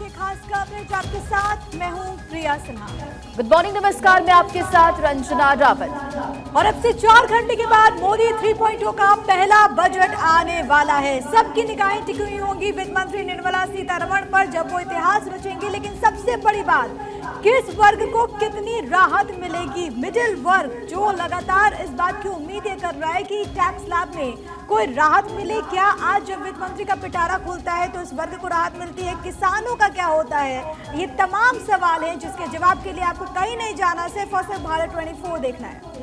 की खास कवरेज आपके साथ। मैं हूं प्रिया सिन्हा। गुड मॉर्निंग, नमस्कार। मैं आपके साथ रंजना रावत। और अब से 4 घंटे के बाद मोदी 3.0 का पहला बजट आने वाला है। सबकी निगाहें टिकी हुई होंगी वित्त मंत्री निर्मला सीतारमण पर, जब वो इतिहास रचेंगे। लेकिन सबसे बड़ी बात, किस वर्ग को कितनी राहत मिलेगी? मिडिल वर्ग जो लगातार इस बात की उम्मीदें कर रहा है कि टैक्स स्लैब में कोई राहत मिले। क्या आज जब वित्त मंत्री का पिटारा खुलता है तो इस वर्ग को राहत मिलती है? किसानों का क्या होता है? ये तमाम सवाल हैं जिसके जवाब के लिए आपको कहीं नहीं जाना, सिर्फ और सिर्फ भारत 24 देखना है।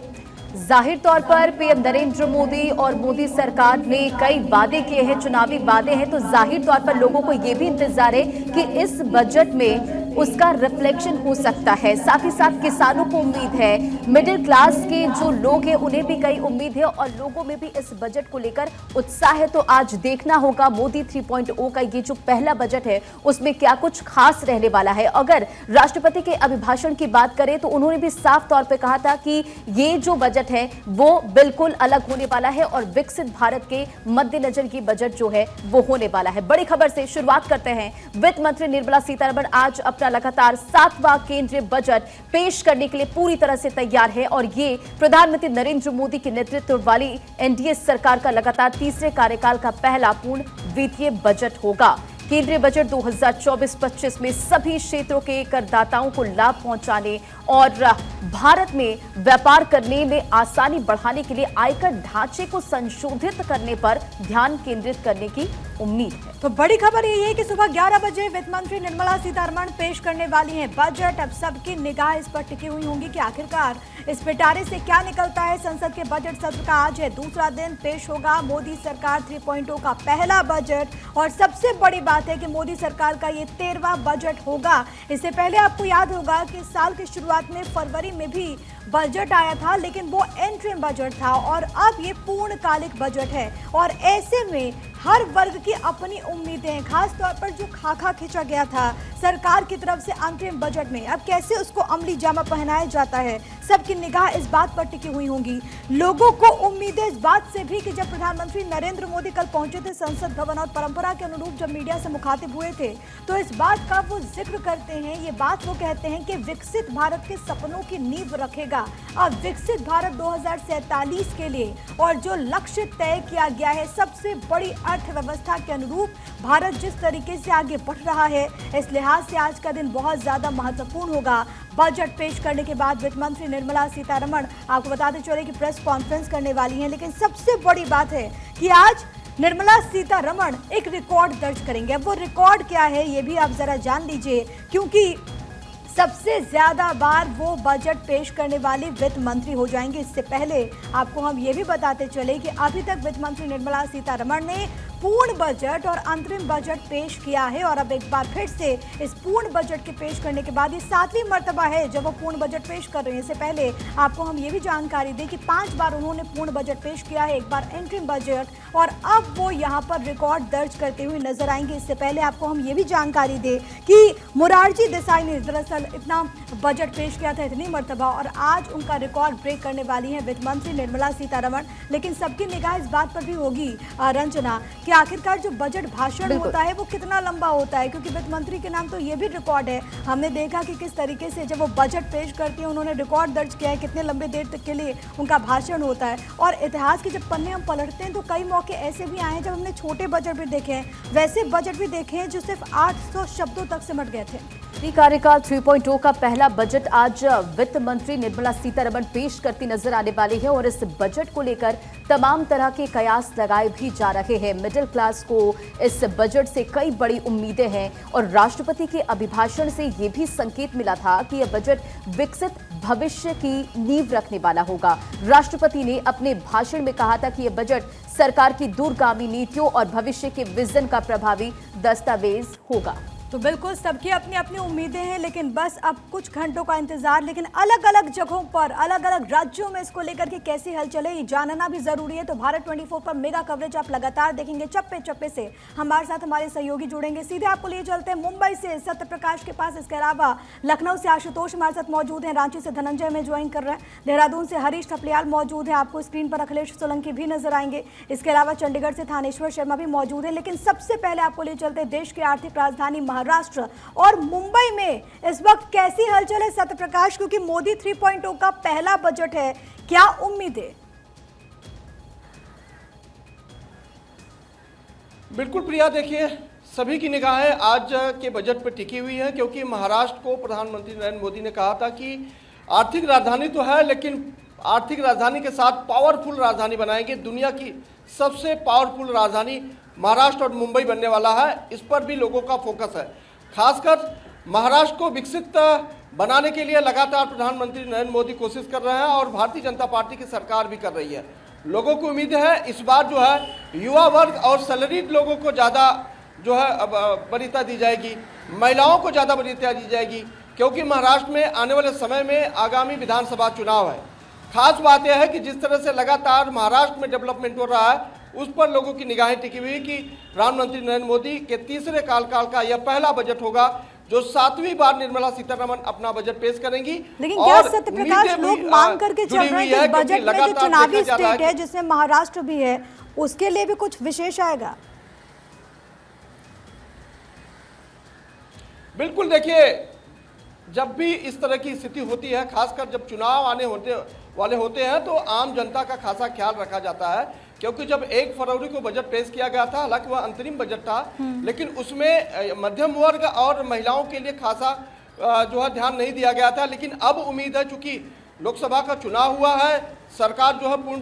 जाहिर तौर पर पीएम नरेंद्र मोदी और मोदी सरकार ने कई वादे किए हैं, चुनावी वादे हैं, तो जाहिर तौर पर लोगों को यह भी इंतजार है कि इस बजट में उसका रिफ्लेक्शन हो सकता है। साथ ही साथ किसानों को उम्मीद है, मिडिल क्लास के जो लोग हैं उन्हें भी कई उम्मीद है और लोगों में भी इस बजट को लेकर उत्साह है। तो आज देखना होगा मोदी 3.0 का ये जो पहला बजट है उसमें क्या कुछ खास रहने वाला है। अगर राष्ट्रपति के अभिभाषण की बात करें तो उन्होंने भी साफ तौर पर कहा था कि ये जो बजट है वो बिल्कुल अलग होने वाला है और विकसित भारत के मद्देनजर ये बजट जो है वो होने वाला है। बड़ी खबर से शुरुआत करते हैं। वित्त मंत्री निर्मला सीतारमण आज अपना लगातार 7वां केंद्रीय बजट पेश करने के लिए पूरी तरह से तैयार है और ये प्रधानमंत्री नरेंद्र मोदी के नेतृत्व वाली एनडीए सरकार का लगातार तीसरे कार्यकाल का पहला पूर्ण वित्तीय बजट होगा। केंद्रीय बजट 2024-25 में सभी क्षेत्रों के करदाताओं को लाभ पहुंचाने और भारत में व्यापार करने में आसानी बढ़ाने के लिए आयकर ढांचे को संशोधित करने पर ध्यान केंद्रित करने की उम्मीद है। तो बड़ी खबर ये है कि सुबह 11 बजे वित्त मंत्री निर्मला सीतारमण पेश करने वाली हैं बजट। अब सबकी निगाह इस पर टिकी हुई होंगी कि आखिरकार इस पिटारे से क्या निकलता है। संसद के बजट सत्र का आज है दूसरा दिन, पेश होगा मोदी सरकार 3.0 का पहला बजट। और सबसे बड़ी बात है कि मोदी सरकार का ये 13वां बजट होगा। इससे पहले आपको याद होगा कि साल की शुरुआत में फरवरी में भी बजट आया था, लेकिन वो इंटरिम बजट था और अब ये पूर्णकालिक बजट है। और ऐसे में हर वर्ग की अपनी उम्मीदें, खास तौर पर जो खाका खींचा गया था सरकार की तरफ से अंतरिम बजट में, अब कैसे उसको अमली जामा पहनाया जाता है, सबकी निगाह इस बात पर टिकी हुई होंगी। लोगों को उम्मीदें इस बात से भी कि जब प्रधानमंत्री नरेंद्र मोदी कल पहुंचे थे संसद भवन और परंपरा के अनुरूप जब मीडिया से मुखातिब हुए थे तो इस बात का वो जिक्र करते हैं, ये बात वो कहते हैं कि विकसित भारत के सपनों की नींव रखेगा अब विकसित भारत 2047 के लिए। और जो लक्ष्य तय किया गया है, सबसे बड़ी अर्थव्यवस्था के अनुरूप भारत जिस तरीके से आगे बढ़ रहा है, इस लिहाज से आज का दिन बहुत ज्यादा महत्वपूर्ण होगा। बजट पेश करने के बाद वित्त मंत्री निर्मला सीतारमण आपको बताते चले कि प्रेस कॉन्फ्रेंस करने वाली हैं। लेकिन सबसे बड़ी बात है कि आज निर्मला सीतारमण एक रिकॉर्ड दर्ज करेंगे। अब वो रिकॉर्ड क्या है ये भी आप जरा जान लीजिए, क्योंकि सबसे ज्यादा बार वो बजट पेश करने वाली वित्त मंत्री हो जाएंगे। इससे पहले आपको हम ये भी बताते चले कि अभी तक वित्त मंत्री निर्मला सीतारमण ने पूर्ण बजट और अंतरिम बजट पेश किया है और अब एक बार फिर से इस पूर्ण बजट के पेश करने के बाद ये 7वीं मर्तबा है जब वो पूर्ण बजट पेश कर रहे हैं। इससे पहले आपको हम ये भी जानकारी दें कि 5 बार उन्होंने पूर्ण बजट पेश किया है, एक बार इंटरिम बजट, और अब वो यहाँ पर रिकॉर्ड दर्ज करते हुए नजर आएंगे। इससे पहले आपको हम ये भी जानकारी दें कि मोरारजी देसाई ने दरअसल इतना बजट पेश किया था, इतनी मर्तबा, और आज उनका रिकॉर्ड ब्रेक करने वाली है वित्त मंत्री निर्मला सीतारमण। लेकिन सबकी निगाह इस बात पर भी होगी रंजना कि आखिरकार जो बजट भाषण होता है वो कितना लंबा होता है, क्योंकि वित्त मंत्री के नाम तो ये भी रिकॉर्ड है। हमने देखा कि किस तरीके से जब वो बजट पेश करती है उन्होंने रिकॉर्ड दर्ज किया है कितने लंबे देर तक के लिए उनका भाषण होता है। और इतिहास के जब पन्ने हम पलटते हैं तो कई मौके ऐसे भी आए हैं जब हमने छोटे बजट भी देखे हैं, वैसे बजट भी देखे हैं जो सिर्फ 800 शब्दों तक सिमट गए थे। कार्यकाल 3.0 का पहला बजट आज वित्त मंत्री निर्मला सीतारमण पेश करती नजर आने वाली है और इस बजट को लेकर तमाम तरह के कयास लगाए भी जा रहे हैं। मिडिल क्लास को इस बजट से कई बड़ी उम्मीदें हैं और राष्ट्रपति के अभिभाषण से यह भी संकेत मिला था कि यह बजट विकसित भविष्य की नींव रखने वाला होगा। राष्ट्रपति ने अपने भाषण में कहा था कि यह बजट सरकार की दूरगामी नीतियों और भविष्य के विजन का प्रभावी दस्तावेज होगा। तो बिल्कुल सबकी अपनी अपनी उम्मीदें हैं, लेकिन बस अब कुछ घंटों का इंतजार। लेकिन अलग अलग जगहों पर, अलग अलग राज्यों में इसको लेकर के कैसी हलचल है ये जानना भी जरूरी है। तो भारत 24 पर मेगा कवरेज आप लगातार देखेंगे, चप्पे चप्पे से हमारे साथ हमारे सहयोगी जुड़ेंगे। सीधे आपको लिए चलते हैं मुंबई से सत्य प्रकाश के पास, इसके अलावा लखनऊ से आशुतोष हमारे साथ मौजूद हैं, रांची से धनंजय में ज्वाइन कर रहे हैं, देहरादून से हरीश थपलियाल मौजूद है, आपको स्क्रीन पर अखिलेश सोलंकी भी नजर आएंगे। इसके अलावा चंडीगढ़ से थानेश्वर शर्मा भी मौजूद है। लेकिन सबसे पहले आपको लिए चलते हैं देश की आर्थिक राजधानी महाराष्ट्र और मुंबई में इस वक्त कैसी हलचल है सत्यप्रकाश, क्योंकि मोदी 3.0 का पहला बजट है, क्या उम्मीद है? बिल्कुल प्रिया, देखिए सभी की निगाहें आज के बजट पर टिकी हुई है, क्योंकि महाराष्ट्र को प्रधानमंत्री नरेंद्र मोदी ने कहा था कि आर्थिक राजधानी तो है, लेकिन आर्थिक राजधानी के साथ पावरफुल राजधानी बनाएंगे। दुनिया की सबसे पावरफुल राजधानी महाराष्ट्र और मुंबई बनने वाला है। इस पर भी लोगों का फोकस है। खासकर महाराष्ट्र को विकसित बनाने के लिए लगातार प्रधानमंत्री नरेंद्र मोदी कोशिश कर रहे हैं और भारतीय जनता पार्टी की सरकार भी कर रही है। लोगों को उम्मीद है इस बार जो है युवा वर्ग और सैलरीड लोगों को ज़्यादा जो है वरीयता दी जाएगी, महिलाओं को ज़्यादा वरीयता दी जाएगी, क्योंकि महाराष्ट्र में आने वाले समय में आगामी विधानसभा चुनाव है। खास बात यह है कि जिस तरह से लगातार महाराष्ट्र में डेवलपमेंट हो रहा है, उस पर लोगों की निगाहें टिकी हुई कि प्रधानमंत्री नरेंद्र मोदी के तीसरे कार्यकाल का यह पहला बजट होगा जो 7वीं बार निर्मला सीतारमण अपना बजट पेश करेंगी। लेकिन क्या सत्यप्रकाश लोग मांग करके चल रहे हैं कि बजट में जो चुनावी स्टेट है जिसमें महाराष्ट्र भी है, उसके लिए भी कुछ विशेष आएगा? बिल्कुल, देखिए जब भी इस तरह की स्थिति होती है, खासकर जब चुनाव आने वाले होते हैं, तो आम जनता का खासा ख्याल रखा जाता है, क्योंकि जब 1 फरवरी को बजट पेश किया गया था, हालांकि वह अंतरिम बजट था, लेकिन उसमें मध्यम वर्ग और महिलाओं के लिए खासा जो है ध्यान नहीं दिया गया था। लेकिन अब उम्मीद है, चूंकि लोकसभा का चुनाव हुआ है, सरकार जो है पूर्ण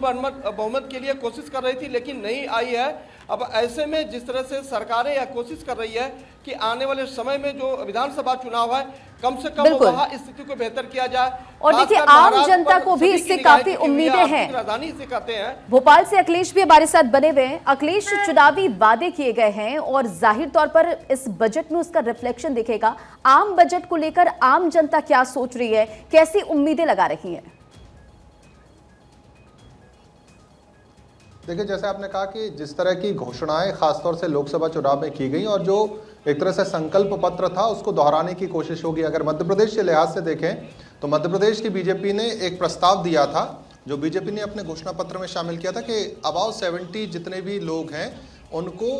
बहुमत के लिए कोशिश कर रही थी लेकिन नहीं आई है। अब ऐसे में जिस तरह से सरकारें यह कोशिश कर रही है कि आने वाले समय में जो विधानसभा चुनाव है, कम से कम वहाँ स्थिति को बेहतर किया जाए। और देखिए आम जनता को भी इससे काफी उम्मीदें हैं। राजधानी से कहते हैं। भोपाल से अखिलेश भी हमारे साथ बने हुए हैं। अखिलेश, चुनावी वादे किए गए हैं और जाहिर तौर पर इस बजट में उसका रिफ्लेक्शन दिखेगा। आम बजट को लेकर आम जनता क्या सोच रही है, कैसी उम्मीदें लगा रही है? देखिए, जैसे आपने कहा कि जिस तरह की घोषणाएं खासतौर से लोकसभा चुनाव में की गई और जो एक तरह से संकल्प पत्र था, उसको दोहराने की कोशिश होगी। अगर मध्य प्रदेश के लिहाज से देखें तो मध्य प्रदेश की बीजेपी ने एक प्रस्ताव दिया था, जो बीजेपी ने अपने घोषणा पत्र में शामिल किया था, कि अबाउट 70 जितने भी लोग हैं उनको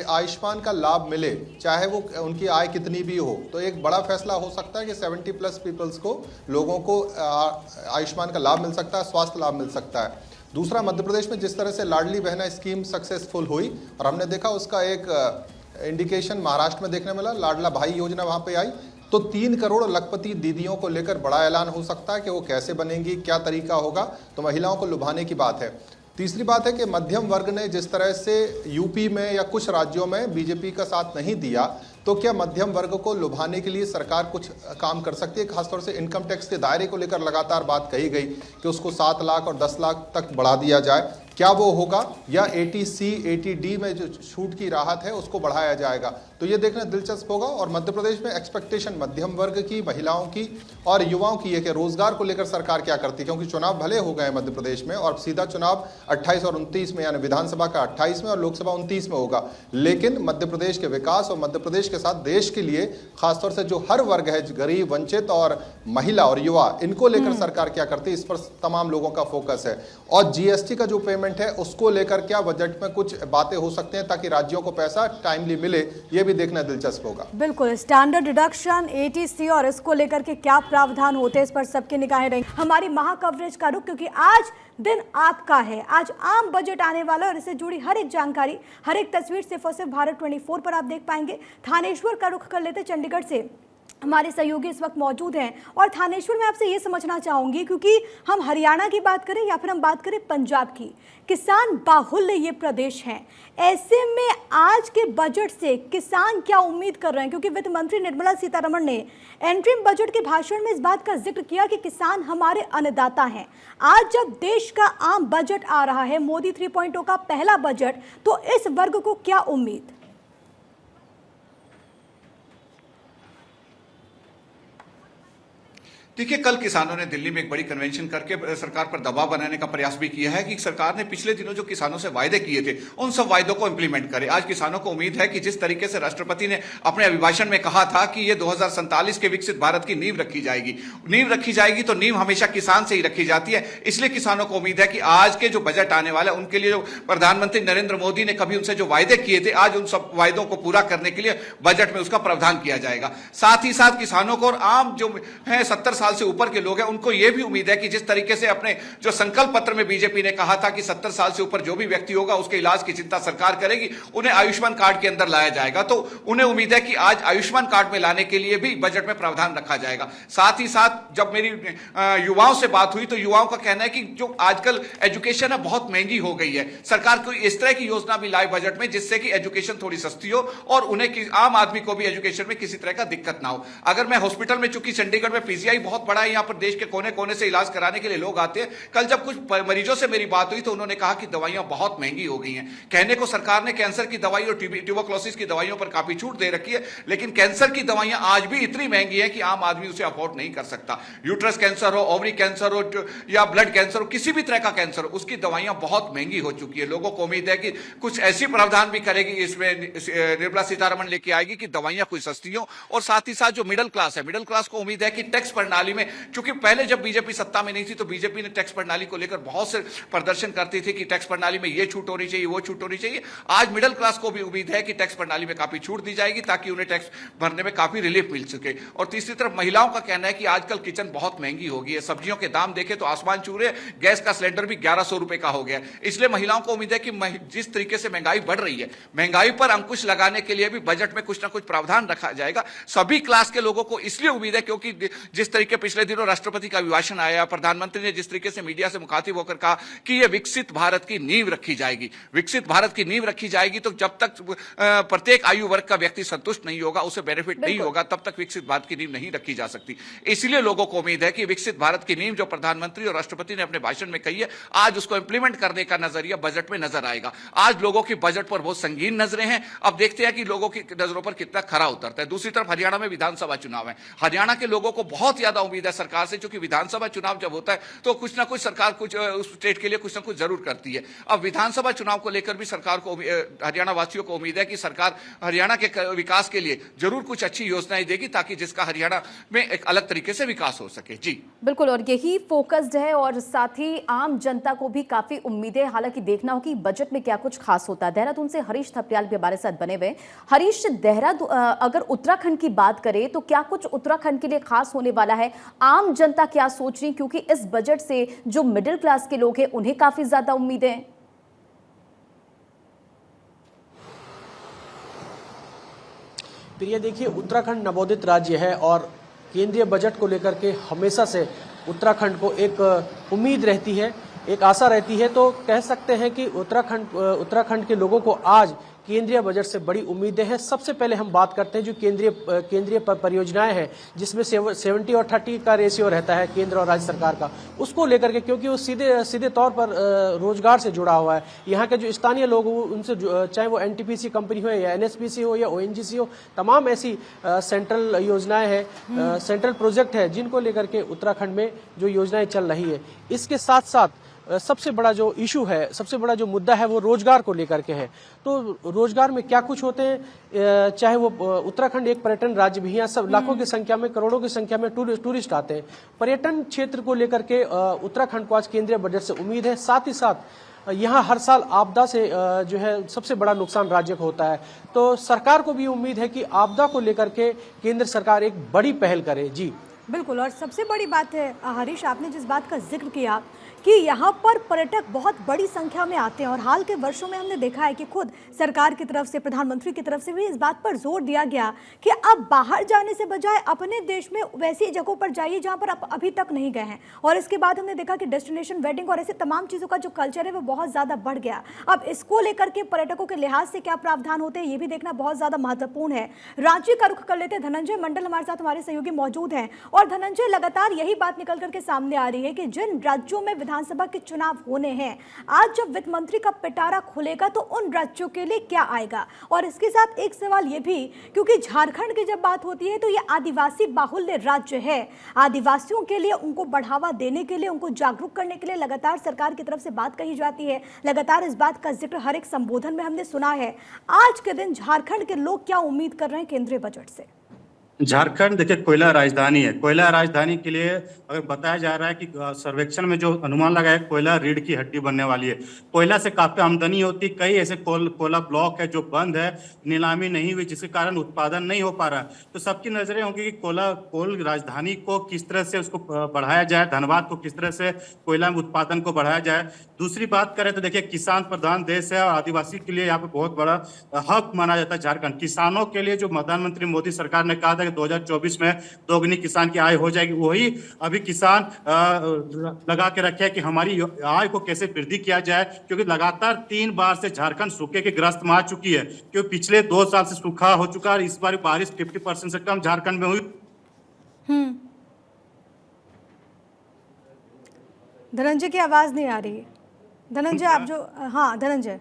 आयुष्मान का लाभ मिले, चाहे वो उनकी आय कितनी भी हो। तो एक बड़ा फैसला हो सकता है कि 70+ पीपल्स को, लोगों को आयुष्मान का लाभ मिल सकता है, स्वास्थ्य लाभ मिल सकता है। दूसरा, मध्य प्रदेश में जिस तरह से लाडली बहना स्कीम सक्सेसफुल हुई और हमने देखा उसका एक इंडिकेशन महाराष्ट्र में देखने मिला, लाडला भाई योजना वहाँ पे आई, तो 3 करोड़ लखपति दीदियों को लेकर बड़ा ऐलान हो सकता है कि वो कैसे बनेंगी, क्या तरीका होगा, तो महिलाओं को लुभाने की बात है। तीसरी बात है कि मध्यम वर्ग ने जिस तरह से यूपी में या कुछ राज्यों में बीजेपी का साथ नहीं दिया, तो क्या मध्यम वर्ग को लुभाने के लिए सरकार कुछ काम कर सकती है? खासतौर से इनकम टैक्स के दायरे को लेकर लगातार बात कही गई कि उसको 7 लाख और 10 लाख तक बढ़ा दिया जाए। क्या वो होगा, या 80C 80D में जो छूट की राहत है उसको बढ़ाया जाएगा? तो ये देखना दिलचस्प होगा। और मध्य प्रदेश में एक्सपेक्टेशन मध्यम वर्ग की, महिलाओं की और युवाओं की है कि रोजगार को लेकर सरकार क्या करती है, क्योंकि चुनाव भले हो गए मध्य प्रदेश में और सीधा चुनाव 28 और 29 में, यानी विधानसभा का 28 में और लोकसभा 29 में होगा, लेकिन मध्य प्रदेश के विकास और मध्य प्रदेश के साथ देश के लिए खासतौर से जो हर वर्ग है, गरीब, वंचित और महिला और युवा, इनको लेकर सरकार क्या करती है, इस पर तमाम लोगों का फोकस है। और जीएसटी का जो पेमेंट है उसको लेकर क्या बजट में कुछ बातें हो सकती हैं ताकि राज्यों को पैसा टाइमली मिले, ये भी देखना दिलचस्प होगा। बिल्कुल, स्टैंडर्ड डिडक्शन, ATC और इसको लेकर के क्या प्रावधान होते हैं, इस पर सबकी निगाहें रहेंगी। हमारी महा कवरेज का रुख, क्योंकि आज दिन आपका है, आज आम बजट आने वाला है और इससे जुड़ी हर एक जानकारी, हर एक तस्वीर सिर्फ और सिर्फ भारत 24 पर आप देख पाएंगे। थानेश्वर का रुख कर लेते, चंडीगढ़ से हमारे सहयोगी इस वक्त मौजूद हैं। और थानेश्वर में आपसे ये समझना चाहूंगी, क्योंकि हम हरियाणा की बात करें या फिर हम बात करें पंजाब की, किसान बाहुल्य ये प्रदेश हैं, ऐसे में आज के बजट से किसान क्या उम्मीद कर रहे हैं? क्योंकि वित्त मंत्री निर्मला सीतारमण ने एंट्रीम बजट के भाषण में इस बात का जिक्र किया कि किसान हमारे अन्नदाता हैं। आज जब देश का आम बजट आ रहा है, मोदी 3.0 का पहला बजट, तो इस वर्ग को क्या उम्मीद? देखिए, कल किसानों ने दिल्ली में एक बड़ी कन्वेंशन करके सरकार पर दबाव बनाने का प्रयास भी किया है कि सरकार ने पिछले दिनों जो किसानों से वायदे किए थे उन सब वायदों को इंप्लीमेंट करे। आज किसानों को उम्मीद है कि जिस तरीके से राष्ट्रपति ने अपने अभिभाषण में कहा था कि ये 2047 के विकसित भारत की नींव रखी जाएगी तो नींव हमेशा किसान से ही रखी जाती है। इसलिए किसानों को उम्मीद है कि आज के जो बजट आने वाला है उनके लिए जो प्रधानमंत्री नरेंद्र मोदी ने कभी उनसे जो वायदे किए थे, आज उन सब वायदों को पूरा करने के लिए बजट में उसका प्रावधान किया जाएगा। साथ ही साथ किसानों को और आम जो है 70 साल से ऊपर के लोग हैं उनको यह भी उम्मीद है कि जिस तरीके से अपने जो संकल्प पत्र में बीजेपी ने कहा था कि 70 साल से ऊपर जो भी व्यक्ति होगा उसके इलाज की चिंता सरकार करेगी, उन्हें आयुष्मान कार्ड के अंदर लाया जाएगा। तो उन्हें उम्मीद है कि आज आयुष्मान कार्ड में लाने के लिए भी बजट में प्रावधान रखा जाएगा। साथ ही साथ जब मेरी युवाओं से बात हुई तो युवाओं का कहना है कि जो आजकल एजुकेशन है बहुत महंगी हो गई है, सरकार कोई इस तरह की योजना भी लाए बजट में जिससे कि एजुकेशन थोड़ी सस्ती हो और उन्हें आम आदमी को भी एजुकेशन में किसी तरह का दिक्कत ना हो। अगर मैं हॉस्पिटल में, चूंकि चंडीगढ़ में पीजीआई बहुत बड़ा है, यहाँ पर देश के कोने कोने से इलाज कराने के लिए लोग आते हैं। कल जब कुछ मरीजों से मेरी बात हुई तो उन्होंने कहा कि दवाइयां बहुत महंगी हो गई हैं। कहने को सरकार ने कैंसर की दवाई और ट्यूबरक्लोसिस की दवाइयों पर काफी छूट दे रखी है, लेकिन कैंसर की दवाइयां आज भी इतनी महंगी है कि आम आदमी उसे अफोर्ड नहीं कर सकता। यूट्रस कैंसर हो, ओवरी कैंसर हो या ब्लड कैंसर हो, किसी भी तरह का कैंसर हो, उसकी दवाइयां बहुत महंगी हो चुकी है। लोगों को उम्मीद है कि कुछ ऐसी प्रावधान भी करेगी, इसमें निर्मला सीतारमण लेके आएगी कि दवाइयां कुछ सस्ती हो। और साथ ही साथ जो मिडिल क्लास है, मिडिल क्लास को उम्मीद है कि टैक्स प्रणाली में, चूंकि पहले जब बीजेपी सत्ता में नहीं थी तो बीजेपी ने टैक्स प्रणाली को लेकर बहुत से प्रदर्शन करती थी कि टैक्स प्रणाली में ये छूट होनी चाहिए, वो छूट होनी चाहिए। आज मिडिल क्लास को भी उम्मीद है कि टैक्स प्रणाली में काफी छूट दी जाएगी ताकि उन्हें टैक्स भरने में काफी रिलीफ मिल सके। और तीसरी तरफ महिलाओं का कहना है कि आजकल किचन बहुत महंगी हो गई है, सब्जियों के दाम देखे तो आसमान छू रहे, गैस का सिलेंडर भी 1100 रुपए का हो गया। इसलिए महिलाओं को उम्मीद है कि जिस तरीके से महंगाई बढ़ रही है, महंगाई पर अंकुश लगाने के लिए भी बजट में कुछ ना कुछ प्रावधान रखा जाएगा। सभी क्लास के लोगों को इसलिए उम्मीद है क्योंकि जिस तरीके पिछले दिनों राष्ट्रपति का अभिभाषण आया, प्रधानमंत्री ने जिस तरीके से मीडिया से मुखातिब होकर कहा कि यह विकसित भारत की नींव रखी जाएगी, विकसित भारत की नींव रखी जाएगी, तो जब तक प्रत्येक आयु वर्ग का व्यक्ति संतुष्ट नहीं होगा, उसे बेनिफिट नहीं होगा, तब तक विकसित भारत की नींव नहीं रखी जा सकती। इसलिए लोगों को उम्मीद है कि विकसित भारत की नींव जो प्रधानमंत्री और राष्ट्रपति ने अपने भाषण में कही है, आज उसको इंप्लीमेंट करने का नजरिया बजट में नजर आएगा। आज लोगों की बजट पर बहुत संगीन नजरें हैं। अब देखते हैं कि लोगों की नजरों पर कितना खरा उतरता है। दूसरी तरफ हरियाणा में विधानसभा चुनाव है। हरियाणा के लोगों को बहुत ज्यादा उम्मीद है सरकार से, क्योंकि विधानसभा चुनाव जब होता है तो कुछ ना कुछ सरकार कुछ उस स्टेट के लिए कुछ ना कुछ जरूर करती है। अब विधानसभा चुनाव को लेकर भी सरकार को, हरियाणा वासियों को उम्मीद है कि सरकार हरियाणा के विकास के लिए जरूर कुछ अच्छी योजनाएं देगी ताकि जिसका हरियाणा में एक अलग तरीके से विकास हो सके। जी बिल्कुल, और यही फोकस्ड है और साथ ही आम जनता को भी काफी उम्मीदें। हालांकि देखना हो कि बजट में क्या कुछ खास होता है। देहरादून से हरीश थपलियाल भी हमारे साथ बने हुए। हरीश, अगर उत्तराखंड की बात करें तो क्या कुछ उत्तराखंड के लिए खास होने वाला है? आम जनता क्या सोच रही, क्योंकि इस बजट से जो मिडिल क्लास के लोग हैं उन्हें काफी ज्यादा उम्मीदें हैं। प्रिय, देखिए, उत्तराखंड नवोदित राज्य है और केंद्रीय बजट को लेकर के हमेशा से उत्तराखंड को एक उम्मीद रहती है, एक आशा रहती है। तो कह सकते हैं कि उत्तराखंड के लोगों को आज केंद्रीय बजट से बड़ी उम्मीदें हैं। सबसे पहले हम बात करते हैं जो केंद्रीय परियोजनाएं हैं, जिसमें 70 और 30 का रेशियो रहता है केंद्र और राज्य सरकार का, उसको लेकर के, क्योंकि वो सीधे तौर पर रोजगार से जुड़ा हुआ है। यहाँ के जो स्थानीय लोग उनसे, चाहे वो एनटीपीसी कंपनी हो या एनएचपीसी हो या ओएनजीसी हो, तमाम ऐसी सेंट्रल योजनाएं हैं, सेंट्रल प्रोजेक्ट है जिनको लेकर के उत्तराखंड में जो योजनाएं चल रही है। इसके साथ साथ सबसे बड़ा जो इशू है, सबसे बड़ा जो मुद्दा है वो रोजगार को लेकर के है। तो रोजगार में क्या कुछ होते हैं, चाहे वो उत्तराखंड एक पर्यटन राज्य भी है, सब लाखों की संख्या में, करोड़ों की संख्या में टूरिस्ट आते हैं। पर्यटन क्षेत्र को लेकर के उत्तराखंड को आज केंद्रीय बजट से उम्मीद है। साथ ही साथ यहाँ हर साल आपदा से जो है सबसे बड़ा नुकसान राज्य को होता है। तो सरकार को भी उम्मीद है कि आपदा को लेकर के केंद्र सरकार एक बड़ी पहल करे। जी बिल्कुल, और सबसे बड़ी बात है हरीश, आपने जिस बात का जिक्र किया कि यहाँ पर पर्यटक बहुत बड़ी संख्या में आते हैं और हाल के वर्षों में हमने देखा है कि खुद सरकार की तरफ से, प्रधानमंत्री की तरफ से भी इस बात पर जोर दिया गया कि अब बाहर जाने से बजाय अपने देश में वैसी जगहों पर जाइए जहाँ पर आप अभी तक नहीं गए हैं। और इसके बाद हमने देखा कि डेस्टिनेशन वेडिंग और ऐसे तमाम चीज़ों का जो कल्चर है वो बहुत ज़्यादा बढ़ गया। अब इसको लेकर के पर्यटकों के लिहाज से क्या प्रावधान होते हैं ये भी देखना बहुत ज़्यादा महत्वपूर्ण है। रांची का रुख कर लेते हैं, धनंजय मंडल हमारे साथ, हमारे सहयोगी मौजूद हैं। और धनंजय, लगातार यही बात निकल करके सामने आ रही है कि जिन राज्यों में विधानसभा के चुनाव होने हैं। आज जब वित्त मंत्री का पिटारा खुलेगा तो उन राज्यों के लिए क्या आएगा? और इसके साथ एक सवाल ये भी, क्योंकि झारखंड की जब बात होती है तो ये आदिवासी बाहुल्य राज्य है। आदिवासियों के लिए, उनको बढ़ावा देने के लिए, उनको जागरूक करने के लिए लगातार सरकार की तरफ से बात कही जाती है। लगातार इस बात का जिक्र हर एक संबोधन में हमने सुना है। आज के दिन झारखंड के लोग क्या उम्मीद कर रहे हैं केंद्रीय बजट से? झारखंड देखिए कोयला राजधानी है। कोयला राजधानी के लिए अगर बताया जा रहा है कि सर्वेक्षण में जो अनुमान लगा है, कोयला रीढ़ की हड्डी बनने वाली है। कोयला से काफी आमदनी होती। कई ऐसे कोयला ब्लॉक है जो बंद है, नीलामी नहीं हुई, जिसके कारण उत्पादन नहीं हो पा रहा। तो सबकी नजरें होंगी कि कोल राजधानी को किस तरह से उसको बढ़ाया जाए, धनबाद को किस तरह से कोयला उत्पादन को बढ़ाया जाए। दूसरी बात करें तो देखिए किसान प्रधान देश है और आदिवासी के लिए यहाँ पे बहुत बड़ा हक माना जाता है झारखंड। किसानों के लिए जो प्रधानमंत्री मोदी सरकार ने कहा था कि 2024 में दोगुनी किसान की आय हो जाएगी, वही अभी किसान लगा के रखे हैं कि हमारी आय को कैसे वृद्धि किया जाए। क्योंकि लगातार 3 बार से झारखंड सूखे के ग्रस्त में आ चुकी है, क्योंकि पिछले 2 साल से सूखा हो चुका है। इस बार बारिश 50% से कम झारखंड में हुई। धनंजय की आवाज नहीं आ रही है। धनंजय आप जो, हाँ धनंजय,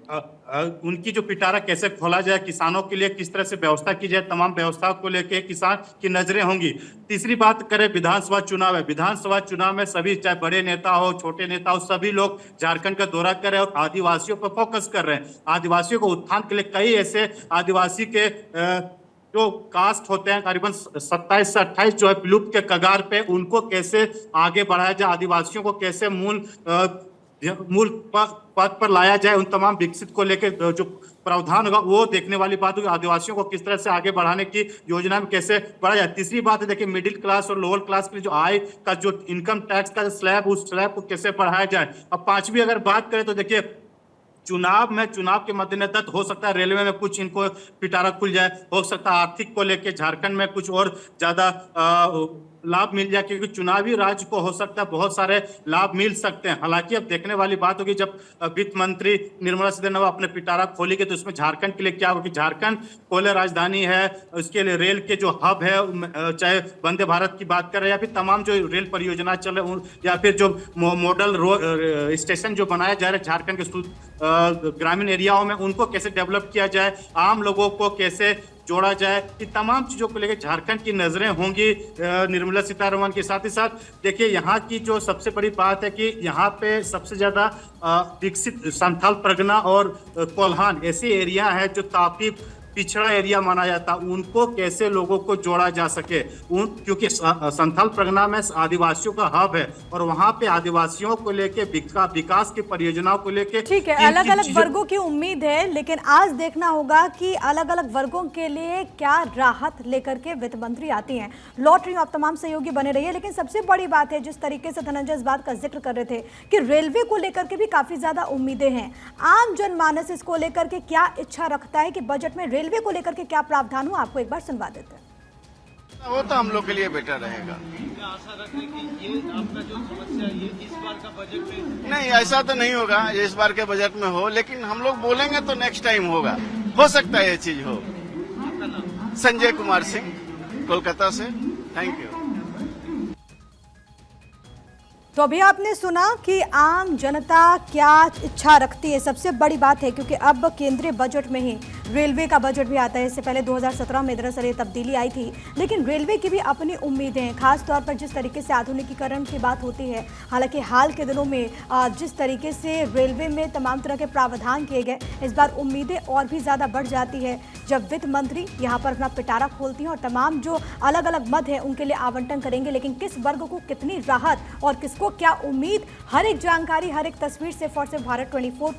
उनकी जो पिटारा कैसे खोला जाए, किसानों के लिए किस तरह से व्यवस्था की जाए, तमाम व्यवस्थाओं को लेके किसान की नजरें होंगी। तीसरी बात करें विधानसभा चुनाव है। विधानसभा चुनाव में सभी, चाहे बड़े नेता हो छोटे नेता हो, सभी लोग झारखंड का दौरा कर रहे हैं और आदिवासियों पर फोकस कर रहे हैं। आदिवासियों को उत्थान के लिए कई ऐसे आदिवासी के जो कास्ट होते हैं, करीबन 27 से 28 जो है विलुप्त के कगार पे, उनको कैसे आगे बढ़ाया जाए, आदिवासियों को कैसे मूल पद पर लाया जाए, उन तमाम विकसित को लेकर जो प्रावधान होगा वो देखने वाली बात होगी। आदिवासियों को किस तरह से आगे बढ़ाने की योजना में कैसे बढ़ाया जाए। तीसरी बात है देखिए मिडिल क्लास और लोअर क्लास के लिए जो आय का जो इनकम टैक्स का स्लैब, उस स्लैब को कैसे बढ़ाया जाए। अब पांचवी अगर बात करें तो देखिए चुनाव के मद्देनजर हो सकता है रेलवे में कुछ इनको पिटारा खुल जाए, हो सकता है आर्थिक को लेके झारखंड में कुछ और ज्यादा लाभ मिल जाए, क्योंकि चुनावी राज्य को हो सकता है बहुत सारे लाभ मिल सकते हैं। हालांकि अब देखने वाली बात होगी जब वित्त मंत्री निर्मला सीतारमण अपने पिटारा खोलेगी तो इसमें झारखंड के लिए क्या होगी। झारखंड कोयला राजधानी है, उसके लिए रेल के जो हब है, चाहे वंदे भारत की बात करें या फिर तमाम जो रेल परियोजना चल रहे, या फिर जो मॉडल स्टेशन जो बनाया जा रहा है झारखंड के ग्रामीण एरियाओं में, उनको कैसे डेवलप किया जाए, आम लोगों को कैसे जोड़ा जाए, ये तमाम चीजों को लेकर झारखंड की नजरें होंगी निर्मला सीतारमण के साथ ही साथ। देखिए यहाँ की जो सबसे बड़ी बात है कि यहाँ पे सबसे ज्यादा विकसित संथाल परगना और कोल्हान ऐसे एरिया है जो काफी पिछड़ा एरिया माना जाता, उनको कैसे लोगों को जोड़ा जा सके। क्योंकि संथाल परगना में आदिवासियों का हब है और वहाँ पे आदिवासियों को लेके विकास की परियोजनाओं को लेके, ठीक है, अलग अलग वर्गों की उम्मीद है, लेकिन आज देखना होगा कि अलग अलग वर्गों के लिए क्या राहत लेकर के वित्त मंत्री आती हैं। लौट रही हूं, आप तमाम सहयोगी बने रहिए। लेकिन सबसे बड़ी बात है, जिस तरीके से धनंजय इस बात का जिक्र कर रहे थे कि रेलवे को लेकर के भी काफी ज्यादा उम्मीदें हैं। आम जनमानस इसको लेकर के क्या इच्छा रखता है कि बजट में रेलवे को लेकर के क्या प्रावधान हो, आपको एक बार सुनवा देते हैं। वो तो हम लोग के लिए बेटर रहेगा। आशा रखें कि ये आपका जो समस्या है ये इस बार का बजट में नहीं, ऐसा तो नहीं होगा इस बार के बजट में हो, लेकिन हम लोग बोलेंगे तो नेक्स्ट टाइम होगा, हो सकता है ये चीज हो। संजय कुमार सिंह, कोलकाता से। Thank you. तो अभी आपने सुना कि आम जनता क्या इच्छा रखती है। सबसे बड़ी बात है क्योंकि अब केंद्रीय बजट में ही रेलवे का बजट भी आता है। इससे पहले 2017 में दरअसल ये तब्दीली आई थी, लेकिन रेलवे की भी अपनी उम्मीदें हैं, खास तौर पर जिस तरीके से आधुनिकीकरण की बात होती है। हालांकि हाल के दिनों में जिस तरीके से रेलवे में तमाम तरह के प्रावधान किए गए, इस बार उम्मीदें और भी ज़्यादा बढ़ जाती है जब वित्त मंत्री यहाँ पर अपना पिटारा खोलती हैं और तमाम जो अलग अलग मद हैं उनके लिए आवंटन करेंगे। लेकिन किस वर्ग को कितनी राहत और किसको क्या उम्मीद, हर एक जानकारी, हर एक तस्वीर से फॉर से भारत 24 पर